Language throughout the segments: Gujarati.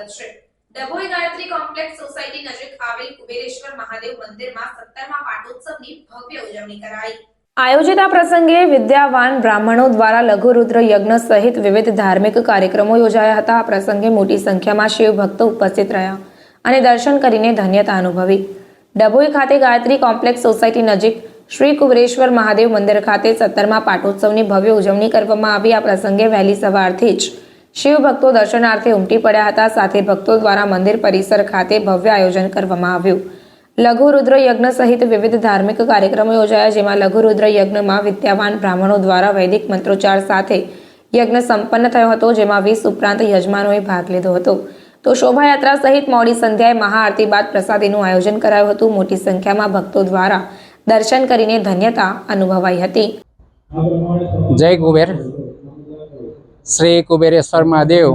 સ્વાગત છે। ડભોઈ ગાયત્રી કોમ્પ્લેક્સ સોસાયટી નજીક આવેલ કુબેરેશ્વર મહાદેવ મંદિરમાં 17મા પાટોત્સવની ભવ્ય ઉજવણી કરાઈ। આયોજિત આ પ્રસંગે વિદ્યાવાન બ્રાહ્મણો દ્વારા લઘુરુદ્ર યજ્ઞ સહિત વિવિધ ધાર્મિક કાર્યક્રમો યોજાયા હતા। આ પ્રસંગે મોટી સંખ્યામાં શિવ ભક્તો ઉપસ્થિત રહ્યા અને દર્શન કરીને ધન્યતા અનુભવી। ડભોઈ ખાતે ગાયત્રી કોમ્પ્લેક્સ સોસાયટી નજીક શ્રી કુબેરેશ્વર મહાદેવ મંદિર ખાતે 17મા પાટોત્સવની ભવ્ય ઉજવણી કરવામાં આવી। આ પ્રસંગે વહેલી સવારથી જ શિવ ભક્તો દર્શનાર્થે ઉમટી પડ્યા હતા। સાથે ભક્તો દ્વારા મંદિર પરિસર ખાતે ભવ્ય આયોજન કરવામાં આવ્યું। લઘુરુદ્ર યજ્ઞ સહિત વિવિધ ધાર્મિક કાર્યક્રમો યોજાયા, જેમાં લઘુરુદ્ર યજ્ઞમાં વિદ્યાવાન બ્રાહ્મણો દ્વારા વૈદિક મંત્રોચ્ચાર સાથે યજ્ઞ સંપન્ન થયો હતો, જેમાં 20 ઉપરાંત યજમાનોએ ભાગ લીધો હતો। તો શોભાયાત્રા સહિત મોડી સંધ્યાએ મહાઆરતી બાદ પ્રસાદીનું આયોજન કરાયું હતું। મોટી સંખ્યામાં ભક્તો દ્વારા દર્શન કરીને ધન્યતા અનુભવાઈ હતી। જય કુબેર। શ્રી કુબેરેશ્વર મહાદેવ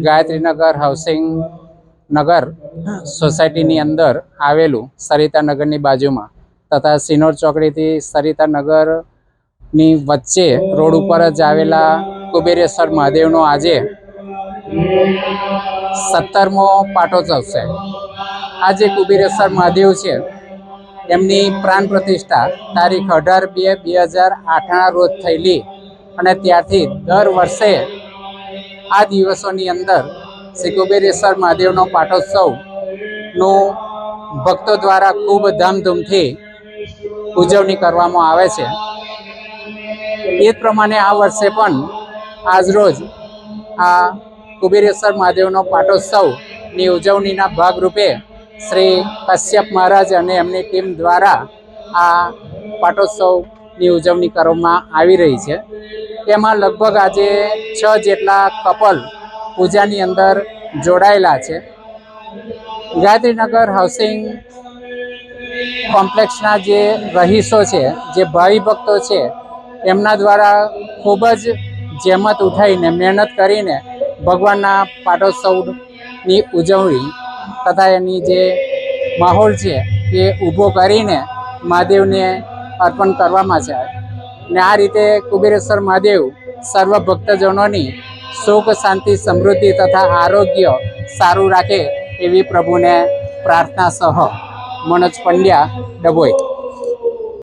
ગાયત્રીનગર હાઉસિંગ નગર સોસાયટીની અંદર આવેલું સરિતાનગરની બાજુમાં તથા સિનોર ચોકડીથી સરિતાનગરની વચ્ચે રોડ ઉપર જ આવેલા કુબેરેશ્વર મહાદેવનો આજે 17મો પાટોત્સવ છે। આ જે કુબેરેશ્વર મહાદેવ છે એમની પ્રાણ પ્રતિષ્ઠા તારીખ 18/2/2008ના રોજ થયેલી અને ત્યારથી દર વર્ષે આ દિવસોની અંદર શ્રી કુબેરેશ્વર મહાદેવનો પાટોત્સવનું ભક્તો દ્વારા ખૂબ ધામધૂમથી ઉજવણી કરવામાં આવે છે। એ જ પ્રમાણે આ વર્ષે પણ આજરોજ આ કુબેરેશ્વર મહાદેવનો પાટોત્સવની ઉજવણીના ભાગરૂપે શ્રી કશ્યપ મહારાજ અને એમની ટીમ દ્વારા આ પાટોત્સવની ઉજવણી કરવામાં આવી રહી છે। એમાં લગભગ આજે 6 જેટલા કપલ પૂજાની અંદર જોડાયેલા છે। ગાયત્રીનગર હાઉસિંગ કોમ્પ્લેક્સના જે રહીશો છે, જે ભાવિ ભક્તો છે, એમના દ્વારા ખૂબ જ જહેમત ઉઠાવીને મહેનત કરીને ભગવાનના પાટોત્સવની ઉજવણી તથા એની જે માહોલ છે એ ઊભો કરીને મહાદેવને અર્પણ કરવામાં છે। ને આ રીતે કુબેરેશ્વર મહાદેવ સર્વ ભક્તજનોની સુખ, શાંતિ, સમૃદ્ધિ તથા આરોગ્ય સારું રાખે એવી પ્રભુને પ્રાર્થના સહ મનોજ પંડ્યા, ડભોઈ।